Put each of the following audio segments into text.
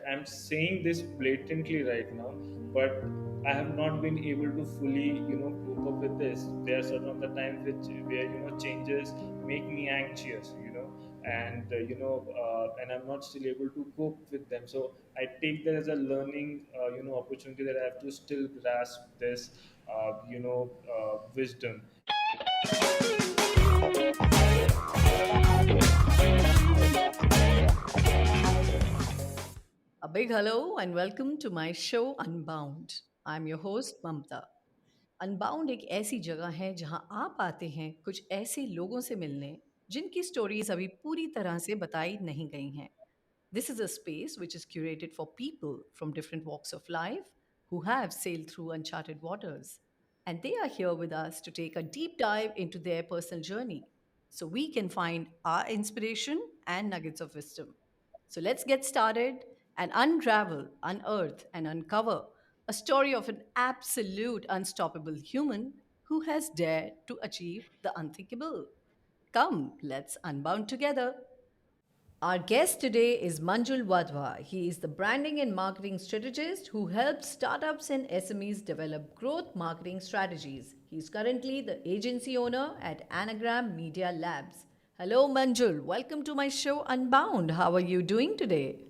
I'm saying this blatantly right now, but I have not been able to fully, cope up with this. There are certain of the times where changes make me anxious, and I'm not still able to cope with them. So I take that as a learning, opportunity that I have to still grasp this, wisdom. A big hello and welcome to my show Unbound. I'm your host Mamta. Unbound एक ऐसी जगह है जहां आप आते हैं कुछ ऐसे लोगों से मिलने जिनकी स्टोरीज अभी पूरी तरह से बताई नहीं गई हैं. This is a space which is curated for people from different walks of life who have sailed through uncharted waters. And they are here with us to take a deep dive into their personal journey so we can find our inspiration and nuggets of wisdom. So let's get started and unravel, unearth, and uncover a story of an absolute unstoppable human who has dared to achieve the unthinkable. Come, let's unbound together. Our guest today is Manjul Wadhwa. He is the branding and marketing strategist who helps startups and SMEs develop growth marketing strategies. He is currently the agency owner at Anagram Media Labs. Hello, Manjul. Welcome to my show Unbound. How are you doing today?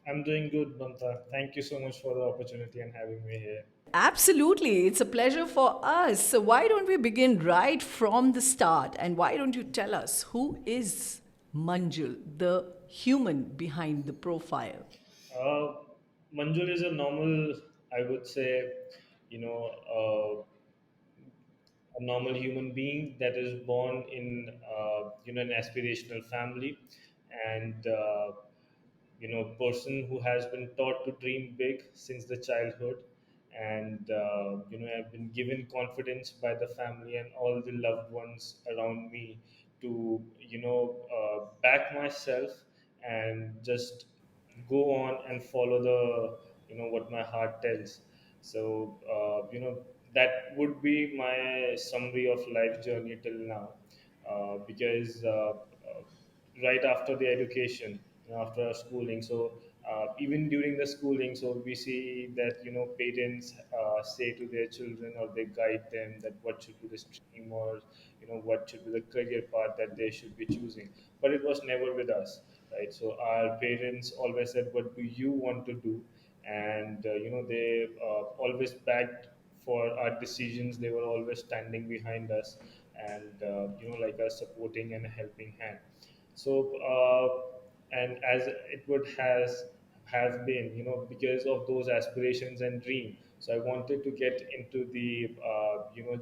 I'm doing good, Mamta. Thank you so much for the opportunity and having me here. Absolutely. It's a pleasure for us. So, why don't we begin right from the start? And why don't you tell us who is Manjul, the human behind the profile? Uh, Manjul is a normal, I would say, a normal human being that is born in, an aspirational family, and person who has been taught to dream big since the childhood, and I've been given confidence by the family and all the loved ones around me to back myself and just go on and follow the what my heart tells. So that would be my summary of life journey till now, because right after the education, after our schooling. So even during the schooling, so we see that parents say to their children, or they guide them that what should be the stream, or what should be the career path that they should be choosing. But it was never with us, right? So our parents always said, what do you want to do? And they always backed for our decisions. They were always standing behind us, and like a supporting and a helping hand. So and as it would has have been, because of those aspirations and dream, so I wanted to get into the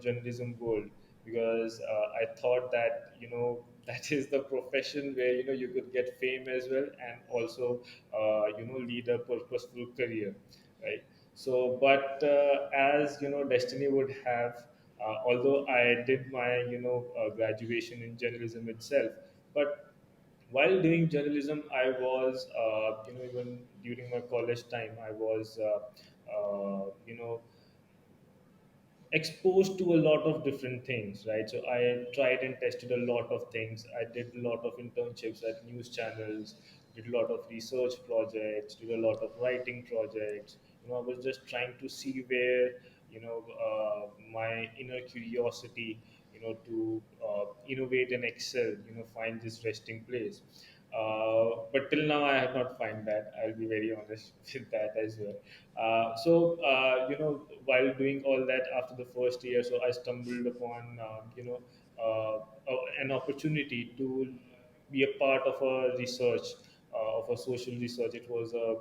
journalism world, because I thought that that is the profession where you could get fame as well, and also lead a purposeful career, right? So but as destiny would have, although I did my graduation in journalism itself, but while doing journalism, I was, even during my college time, I was, exposed to a lot of different things, right? So I tried and tested a lot of things. I did a lot of internships at news channels, did a lot of research projects, did a lot of writing projects. I was just trying to see where, my inner curiosity, to innovate and excel, find this resting place. But till now, I have not find that. I'll be very honest with that as well. While doing all that after the first year, so I stumbled upon, an opportunity to be a part of a research, of a social research. It was a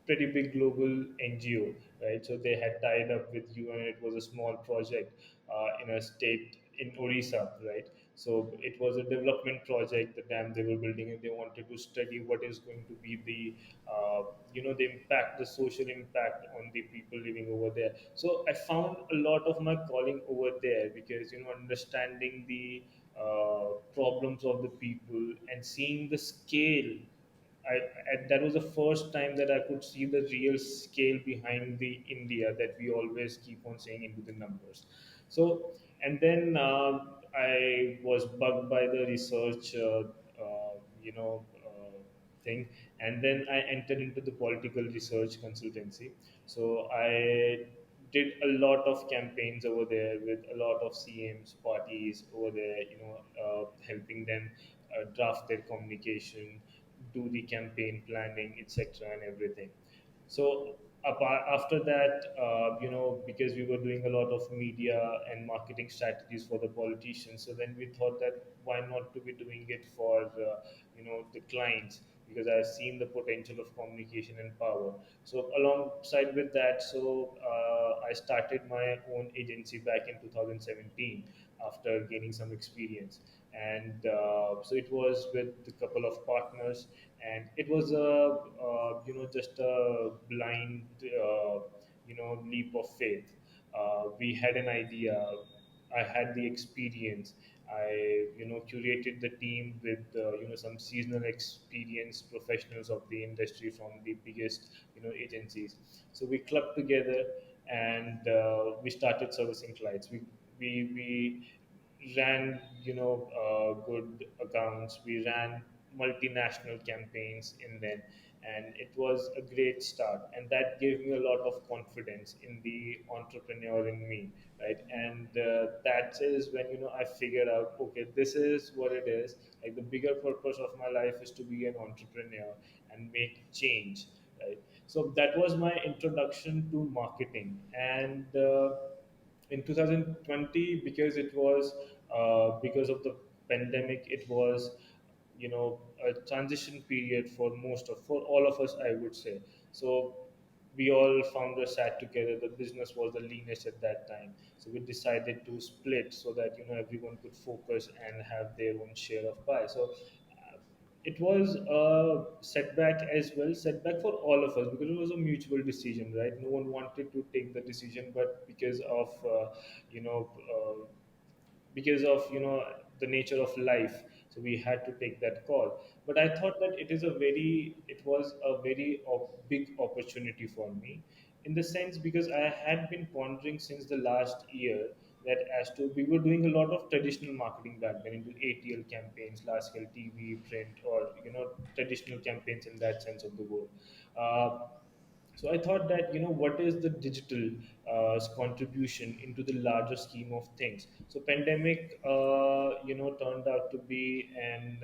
pretty big global NGO, right? So they had tied up with UN. It was a small project in a state in Orissa, right? So it was a development project, the dam they were building, and they wanted to study what is going to be the, the impact, the social impact on the people living over there. So I found a lot of my calling over there, because understanding the problems of the people and seeing the scale. That was the first time that I could see the real scale behind the India that we always keep on saying into the numbers. So, and then I was bugged by the research, thing, And then I entered into the political research consultancy. So I did a lot of campaigns over there with a lot of CMs, parties over there, helping them draft their communication, do the campaign planning, etc., and everything. So after that, because we were doing a lot of media and marketing strategies for the politicians, so then we thought that why not to be doing it for the clients, because I've seen the potential of communication and power. So alongside with that, so I started my own agency back in 2017 after gaining some experience. And so it was with a couple of partners, and it was a just a blind leap of faith. We had an idea. I had the experience. I curated the team with some seasonal experienced professionals of the industry from the biggest agencies. So we clubbed together, and we started servicing clients. We ran good accounts. We ran multinational campaigns in them, and it was a great start, and that gave me a lot of confidence in the entrepreneur in me, right? And that is when I figured out, okay, this is what it is. Like, the bigger purpose of my life is to be an entrepreneur and make change, right? So that was my introduction to marketing. And in 2020, because it was because of the pandemic, it was a transition period for all of us, I would say. So we all founders sat together. The business was the leanest at that time, so we decided to split so that everyone could focus and have their own share of pie. So it was a setback as well, setback for all of us, because it was a mutual decision, right? No one wanted to take the decision, but because of you know uh, the nature of life, so we had to take that call. But I thought that it was a very big opportunity for me, in the sense, because I had been pondering since the last year that, as to, we were doing a lot of traditional marketing back then, into ATL campaigns, large scale TV, print, or traditional campaigns in that sense of the word. uh, so I thought that, what is the digital contribution into the larger scheme of things. So pandemic, turned out to be an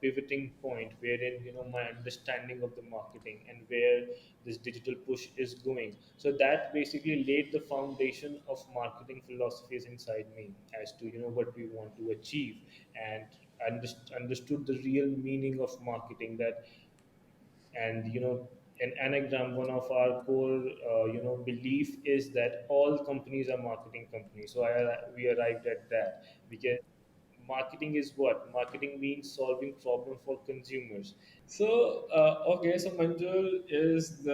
pivoting point, wherein my understanding of the marketing and where this digital push is going. So that basically laid the foundation of marketing philosophies inside me, as to what we want to achieve, and understood the real meaning of marketing. That, and an anagram, one of our core belief is that all companies are marketing companies. So we arrived at that, because marketing is what? Marketing means solving problem for consumers. So okay, so Manjul is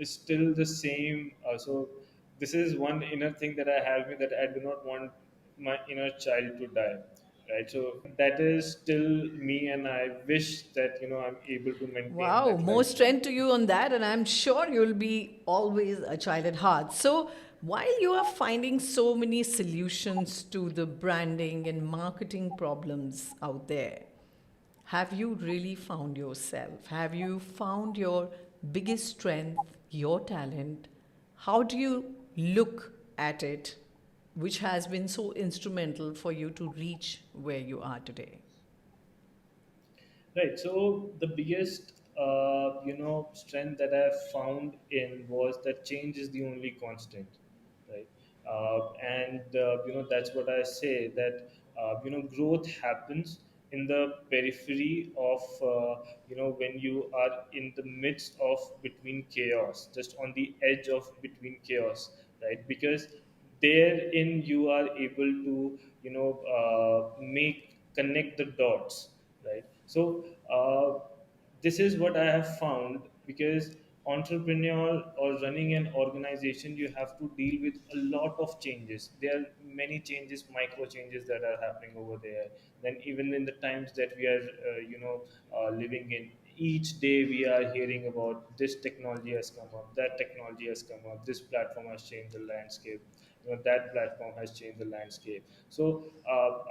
still the same. So this is one inner thing that I have, me, that I do not want my inner child to die, right? So that is still me, and I wish that I'm able to maintain Wow, that more lifelong. strength to you on that, and I'm sure you'll be always a child at heart. So, while you are finding so many solutions to the branding and marketing problems out there, have you really found yourself? Have you found your biggest strength, your talent? How do you look at it, which has been so instrumental for you to reach where you are today? Right. So the biggest, strength that I found in was that change is the only constant, right? And that's what I say, that growth happens in the periphery of when you are in the midst of between chaos, just on the edge of between chaos, right? Because therein you are able to make connect the dots, right? So this is what I have found, because entrepreneur or running an organization, you have to deal with a lot of changes. There are many changes, micro changes, that are happening over there. Then, even in the times that we are living in, each day we are hearing about this technology has come up, that technology has come up, this platform has changed the landscape, that platform has changed the landscape. So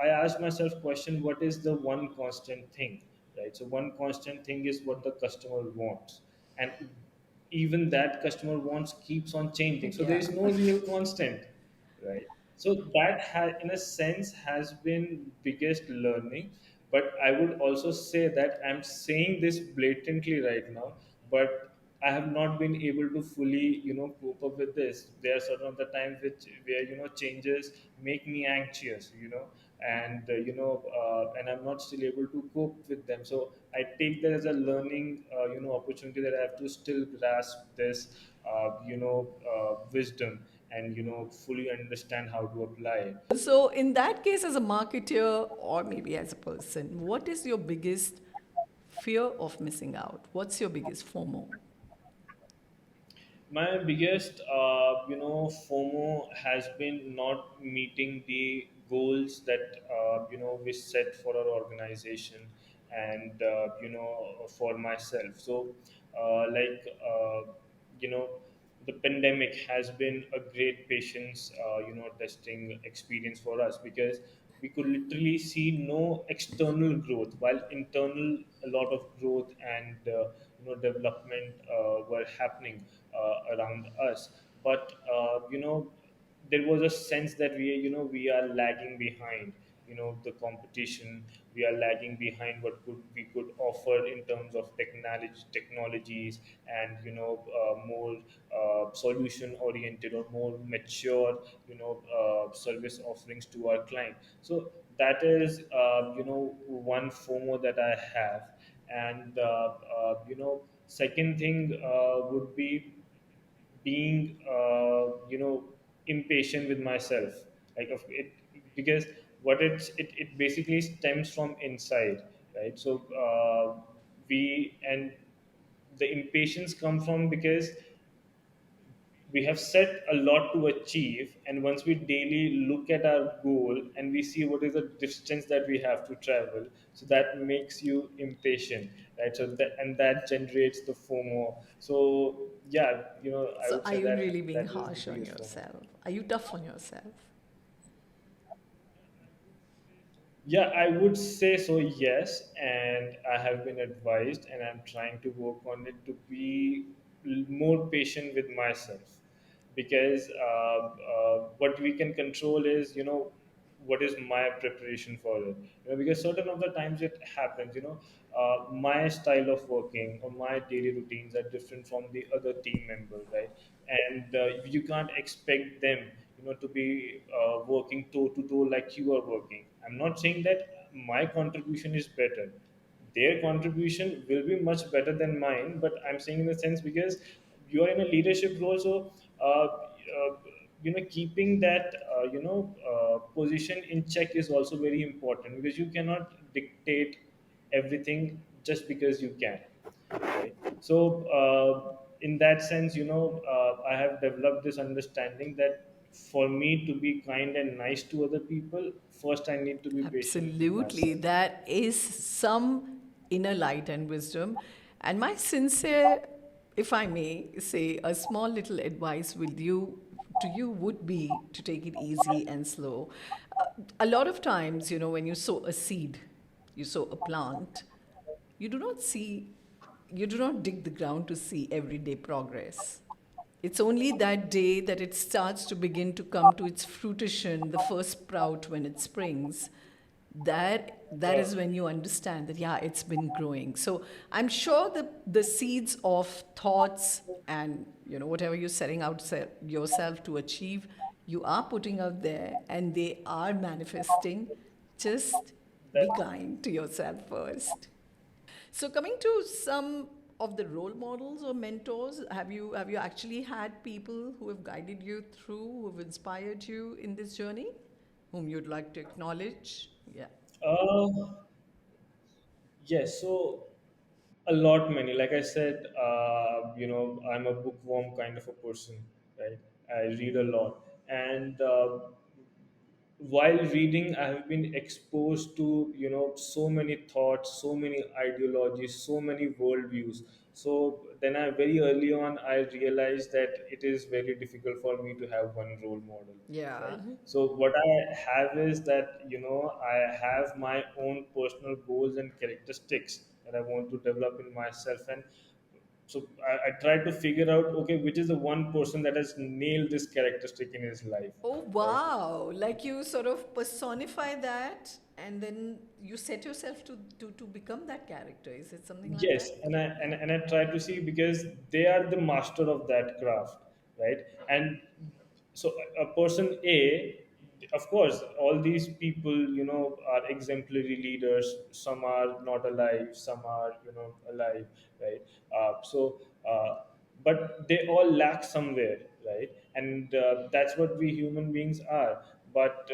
I asked myself question, what is the one constant thing, right? So one constant thing is what the customer wants, and even that customer wants keeps on changing, so there Yeah. is no real constant, right? So that in a sense has been biggest learning. But I would also say that I'm saying this blatantly right now, but I have not been able to fully, cope up with this. There are certain of the times where changes make me anxious, and and I'm not still able to cope with them. So I take that as a learning, opportunity, that I have to still grasp this, wisdom, and fully understand how to apply it. So, in that case, as a marketer or maybe as a person, what is your biggest fear of missing out? What's your biggest FOMO? My biggest, FOMO has been not meeting the goals that we set for our organization, and for myself. So, you know, the pandemic has been a great patience, testing experience for us, because we could literally see no external growth, while internal a lot of growth and development were happening around us. But there was a sense that we are lagging behind, the competition. We are lagging behind what could we could offer in terms of technologies, and more solution oriented or more mature, service offerings to our client. So that is, one FOMO that I have. And second thing would be being, impatient with myself, like of it, because it basically stems from inside, right? So we and the impatience come from because we have set a lot to achieve, and once we daily look at our goal and we see what is the distance that we have to travel, so that makes you impatient, right? So that generates the FOMO. So yeah, I So, would are say you really that being that is the harsh on biggest FOMO. yourself? Are you tough on yourself? Yeah, I would say so, yes. And I have been advised, and I'm trying to work on it to be more patient with myself, because what we can control is, what is my preparation for it. Because certain of the times it happens, my style of working or my daily routines are different from the other team members, right? And you can't expect them, to be working toe to toe like you are working. I'm not saying that my contribution is better. Their contribution will be much better than mine, but I'm saying in the sense because you are in a leadership role. So keeping that position in check is also very important, because you cannot dictate everything just because you can, right? So in that sense, I have developed this understanding that for me to be kind and nice to other people, first I need to be patient with Absolutely. myself. That is some inner light and wisdom. And my sincere, if I may say, a small little advice with you to you would be to take it easy and slow. A lot of times, when you sow a seed, you sow a plant, you do not see, you do not dig the ground to see everyday progress. It's only that day that it starts to begin to come to its fruition, the first sprout when it springs. That is when you understand that yeah, it's been growing. So I'm sure the seeds of thoughts and whatever you're setting out yourself to achieve, you are putting out there and they are manifesting. Just be That kind to yourself first. So coming to some of the role models or mentors, have you actually had people who have guided you through, who have inspired you in this journey, whom you'd like to acknowledge? Yeah. uh yes. So a lot many, like I said, I'm a bookworm kind of a person, right? I read a lot, and while reading I have been exposed to so many thoughts, so many ideologies, so many worldviews. So then I very early on I realized that it is very difficult for me to have one role model, Yeah. right? So what I have is that I have my own personal goals and characteristics that I want to develop in myself. And so I try to figure out, okay, which is the one person that has nailed this characteristic in his life, Oh, right? wow. Like you sort of personify that and then you set yourself to become that character. Is it something like Yes, that? and I try to see, because they are the master of that craft, right? And so a person A, of course, all these people, are exemplary leaders. Some are not alive, some are, alive, right? But they all lack somewhere, right? And that's what we human beings are. But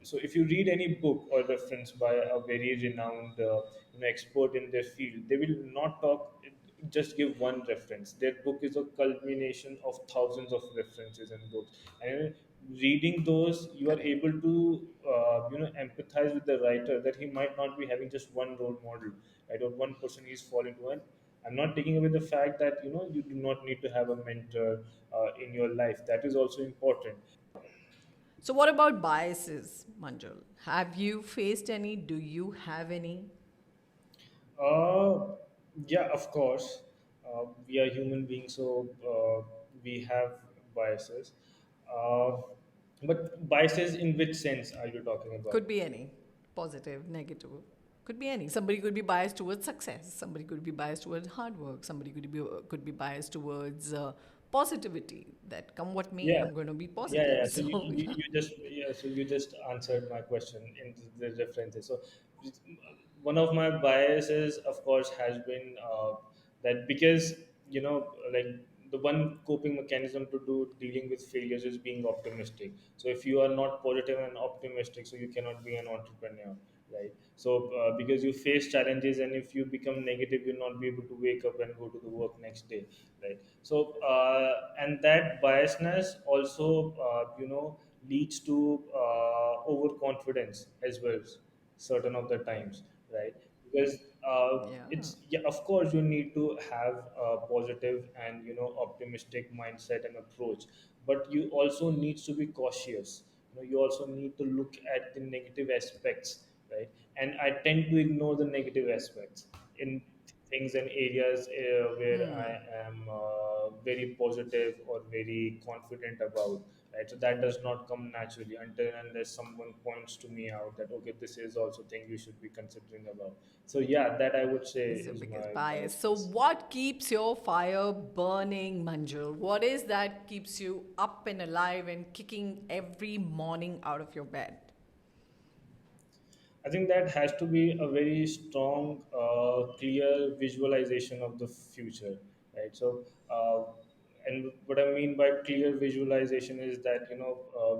so if you read any book or reference by a very renowned expert in their field, they will not talk, just give one reference. Their book is a culmination of thousands of references and books, and reading those, you are Correct. able to empathize with the writer, that he might not be having just one role model, right, or one person he's falling to. And I'm not taking away the fact that you do not need to have a mentor in your life. That is also important. So, what about biases, Manjul? Have you faced any? Do you have any? Uh, yeah, of course. We are human beings, so we have biases. Uh, but biases in which sense are you talking about? Could be any, positive, negative. Could be any. Somebody could be biased towards success. Somebody could be biased towards hard work. Somebody could be biased towards positivity. That come what may, Yeah, I'm going to be yeah. positive. So So yeah. you just answered my question in the references. So one of my biases, of course, has been that, because like, the one coping mechanism to do dealing with failures is being optimistic. So if you are not positive and optimistic, so you cannot be an entrepreneur, right? So because you face challenges, and if you become negative, you'll not be able to wake up and go to the work next day, right? So and that biasness also leads to overconfidence as well, certain of the times, right? Because Yeah. it's, yeah, of course you need to have a positive and optimistic mindset and approach, but you also need to be cautious. You also need to look at the negative aspects, right? And I tend to ignore the negative aspects in things and areas where I am very positive or very confident about, right? So that does not come naturally until and unless someone points to me out that, okay, this is also thing you should be considering about. So yeah, that I would say Is the is biggest my bias. So, biasness. what keeps your fire burning, Manjul? What is that keeps you up and alive and kicking every morning out of your bed? I think that has to be a very strong, clear visualization of the future, right? So, and what I mean by clear visualization is that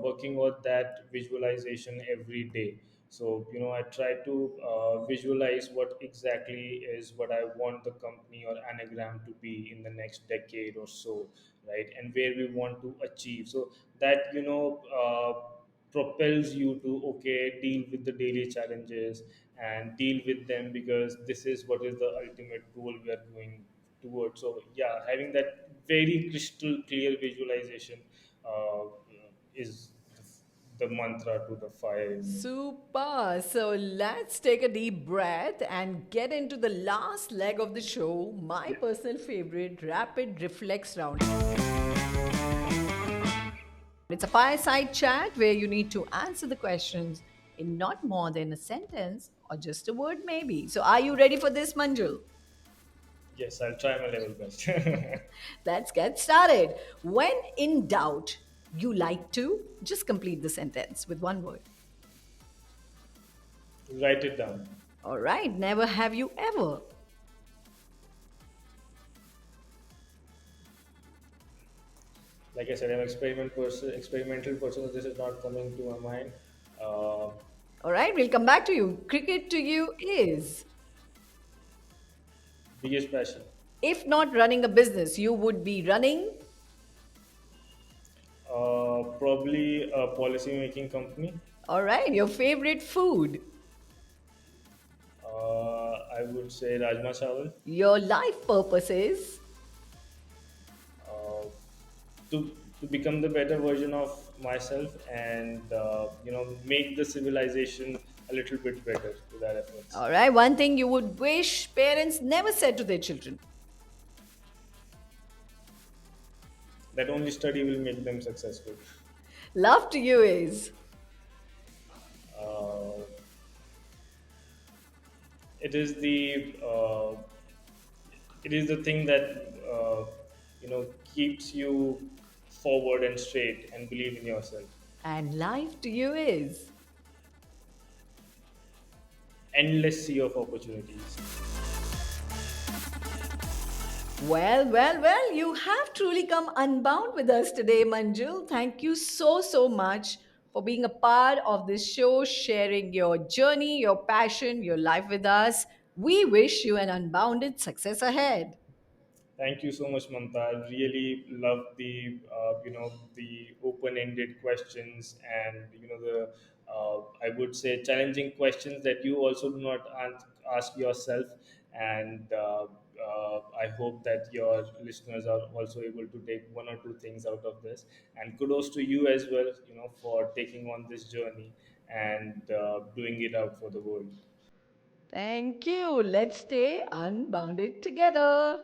working on that visualization every day. So, I try to visualize what exactly is what I want the company or anagram to be in the next decade or so, right? And where we want to achieve. So that propels you to, okay, deal with the daily challenges and deal with them, because this is what is the ultimate goal we are going towards. So yeah, having that very crystal clear visualization uh, is the mantra to the fire in me. Super. So let's take a deep breath and get into the last leg of the show, my Yeah. personal favorite, rapid reflex round. It's a fireside chat where you need to answer the questions in not more than a sentence or just a word, maybe. So, are you ready for this, Manjul? Yes, I'll try my level best. Let's get started. When in doubt, you like to just complete the sentence with one word. Write it down. All right, never have you ever. Like I said, I'm experimental person, so this is not coming to my mind. uh, All right, we'll come back to you. Cricket to you is, Biggest passion. if not running a business, you would be running. Probably a policy making company. All right, your favorite food. I would say Rajma Chawal. Your life purpose is. Uh, to become the better version of myself and make the civilization a little bit better with our efforts. All right, one thing you would wish parents never said to their children. That only study will make them successful. Love to you is. uh, it is the thing that keeps you forward and straight and believe in yourself. And life to you is. Endless sea of opportunities. Well, you have truly come unbound with us today, Manjul. Thank you so much for being a part of this show, sharing your journey, your passion, your life with us. We wish you an unbounded success ahead. Thank you so much, Mamta. I really love the open-ended questions and the I would say challenging questions that you also do not ask yourself. And I hope that your listeners are also able to take one or two things out of this. And kudos to you as well, for taking on this journey and doing it out for the world. Thank you. Let's stay unbounded together.